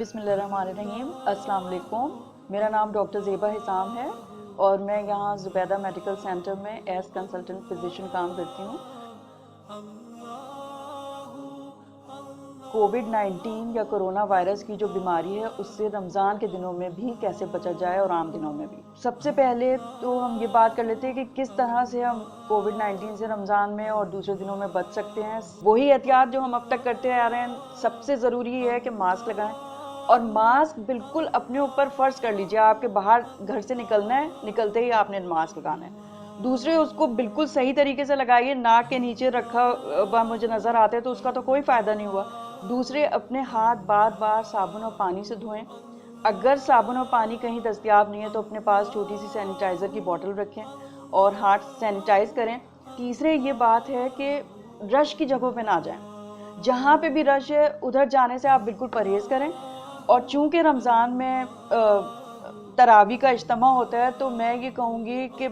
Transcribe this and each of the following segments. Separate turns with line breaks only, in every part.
बिस्मिल्लाहिर्रहमानिर्रहीम। अस्सलाम वालेकुम। मेरा नाम डॉक्टर ज़ेबा हिसाम है और मैं यहाँ ज़ुबैदा मेडिकल सेंटर में एज कंसल्टेंट फिजिशियन काम करती हूँ। कोविड-19 या कोरोना वायरस की जो बीमारी है उससे रमज़ान के दिनों में भी कैसे बचा जाए और आम दिनों में भी। सबसे पहले तो हम ये बात कर लेते हैं कि किस तरह से हम कोविड-19 से रमज़ान में और दूसरे दिनों में बच सकते हैं। वही एहतियात जो हम अब तक करते आ रहे हैं। सबसे ज़रूरी है कि मास्क लगाएं और मास्क बिल्कुल अपने ऊपर फ़र्ज़ कर लीजिए। आपके बाहर घर से निकलना है, निकलते ही आपने मास्क लगाना है। दूसरे उसको बिल्कुल सही तरीके से लगाइए, नाक के नीचे रखा हुआ मुझे नज़र आता है तो उसका तो कोई फ़ायदा नहीं हुआ। दूसरे अपने हाथ बार बार साबुन और पानी से धोएं। अगर साबुन और पानी कहीं दस्तयाब नहीं है तो अपने पास छोटी सी सैनिटाइज़र की बोतल रखें और हाथ सैनिटाइज़ करें। तीसरे ये बात है कि रश की जगहों पे ना जाएं। जहाँ पे भी रश है उधर जाने से आप बिल्कुल परहेज़ करें। और चूँकि रमज़ान में तरावी का इज्तिमा होता है तो मैं ये कहूँगी कि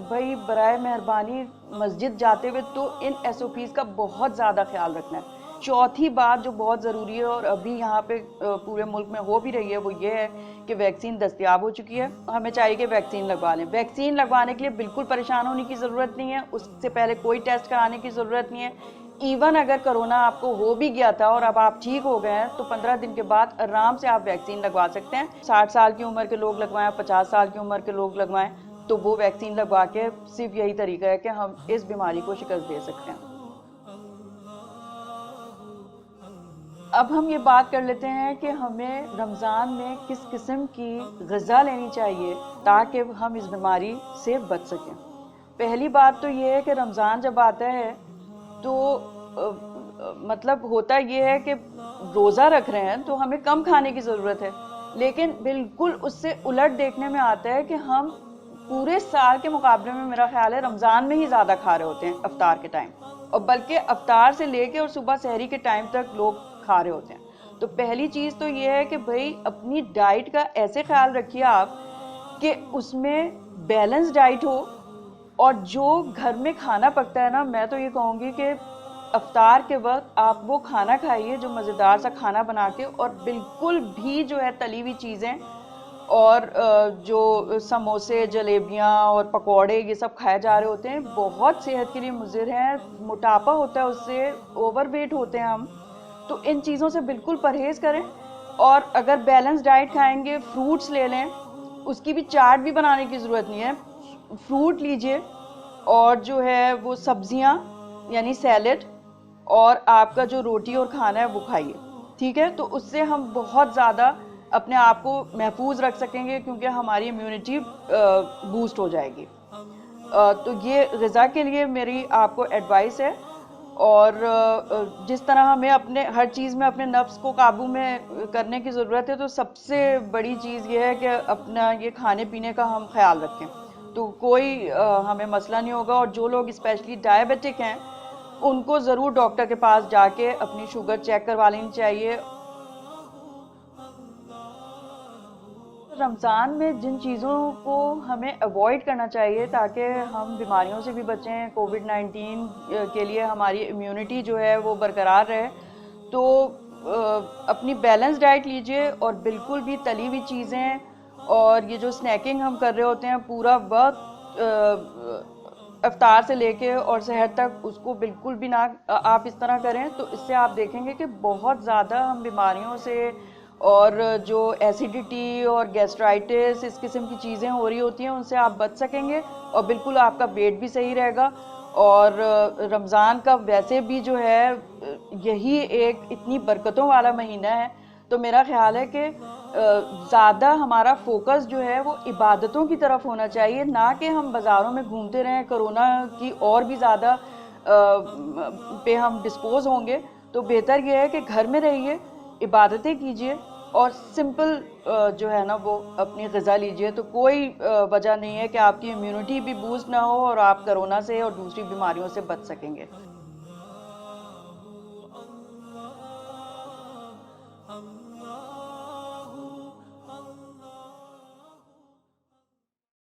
भाई बराए मेहरबानी मस्जिद जाते हुए तो इन SOPs का बहुत ज़्यादा ख्याल रखना है। चौथी बात जो बहुत ज़रूरी है और अभी यहाँ पे पूरे मुल्क में हो भी रही है वो ये है कि वैक्सीन दस्तयाब हो चुकी है। हमें चाहिए कि वैक्सीन लगवा लें। वैक्सीन लगवाने के लिए बिल्कुल परेशान होने की ज़रूरत नहीं है। उससे पहले कोई टेस्ट कराने की ज़रूरत नहीं है। इवन अगर कोरोना आपको हो भी गया था और अब आप ठीक हो गए हैं तो 15 दिन के बाद आराम से आप वैक्सीन लगवा सकते हैं। 60 साल की उम्र के लोग लगवाएं, 50 साल की उम्र के लोग लगवाएं, तो वो वैक्सीन लगवा के सिर्फ यही तरीका है कि हम इस बीमारी को शिकस्त दे सकते हैं। अब हम ये बात कर लेते हैं कि हमें रमज़ान में किस किस्म की ग़िज़ा लेनी चाहिए ताकि हम इस बीमारी से बच सकें। पहली बात तो ये है कि रमज़ान जब आता है तो मतलब होता ये है कि रोज़ा रख रहे हैं तो हमें कम खाने की ज़रूरत है, लेकिन बिल्कुल उससे उलट देखने में आता है कि हम पूरे साल के मुकाबले में मेरा ख्याल है रमज़ान में ही ज़्यादा खा रहे होते हैं अफ्तार के टाइम, और बल्कि अफ्तार से लेके और सुबह सहरी के टाइम तक लोग खा रहे होते हैं। तो पहली चीज़ तो ये है कि भाई अपनी डाइट का ऐसे ख्याल रखिए आप कि उसमें बैलेंस डाइट हो, और जो घर में खाना पकता है ना, मैं तो ये कहूँगी कि अफ्तार के वक्त आप वो खाना खाइए जो मज़ेदार सा खाना बना के, और बिल्कुल भी जो है तली हुई चीज़ें और जो समोसे जलेबियाँ और पकौड़े ये सब खाए जा रहे होते हैं बहुत सेहत के लिए मुज़िर हैं। मोटापा होता है उससे, ओवरवेट होते हैं हम, तो इन चीज़ों से बिल्कुल परहेज़ करें। और अगर बैलेंस डाइट खाएंगे, फ्रूट्स ले लें, उसकी भी चाट भी बनाने की ज़रूरत नहीं है। फ्रूट लीजिए और जो है वो सब्जियां यानी सैलेड, और आपका जो रोटी और खाना है वो खाइए, ठीक है। तो उससे हम बहुत ज़्यादा अपने आप को महफूज रख सकेंगे क्योंकि हमारी इम्यूनिटी बूस्ट हो जाएगी। तो ये ग़िज़ा के लिए मेरी आपको एडवाइस है। और जिस तरह हमें अपने हर चीज़ में अपने नफ्स को काबू में करने की ज़रूरत है, तो सबसे बड़ी चीज़ ये है कि अपना ये खाने पीने का हम ख्याल रखें तो कोई हमें मसला नहीं होगा। और जो लोग स्पेशली डायबिटिक हैं उनको ज़रूर डॉक्टर के पास जाके अपनी शुगर चेक करवा लेनी चाहिए। रमज़ान में जिन चीज़ों को हमें अवॉइड करना चाहिए ताकि हम बीमारियों से भी बचें, कोविड-19 के लिए हमारी इम्यूनिटी जो है वो बरकरार रहे, तो अपनी बैलेंस डाइट लीजिए और बिल्कुल भी तली हुई चीज़ें और ये जो स्नैकिंग हम कर रहे होते हैं पूरा वक्त अफ्तार से लेके और सहर तक, उसको बिल्कुल भी ना आप इस तरह करें। तो इससे आप देखेंगे कि बहुत ज़्यादा हम बीमारियों से और जो एसिडिटी और गैस्ट्राइटिस इस किस्म की चीज़ें हो रही होती हैं उनसे आप बच सकेंगे, और बिल्कुल आपका वेट भी सही रहेगा। और रमज़ान का वैसे भी जो है यही एक इतनी बरकतों वाला महीना है, तो मेरा ख्याल है कि ज़्यादा हमारा फोकस जो है वो इबादतों की तरफ होना चाहिए, ना कि हम बाज़ारों में घूमते रहें। कोरोना की और भी ज़्यादा पे हम डिस्पोज होंगे, तो बेहतर ये है कि घर में रहिए, इबादतें कीजिए और सिंपल जो है ना वो अपनी ग़िज़ा लीजिए। तो कोई वजह नहीं है कि आपकी इम्यूनिटी भी बूस्ट ना हो और आप कोरोना से और दूसरी बीमारियों से बच सकेंगे।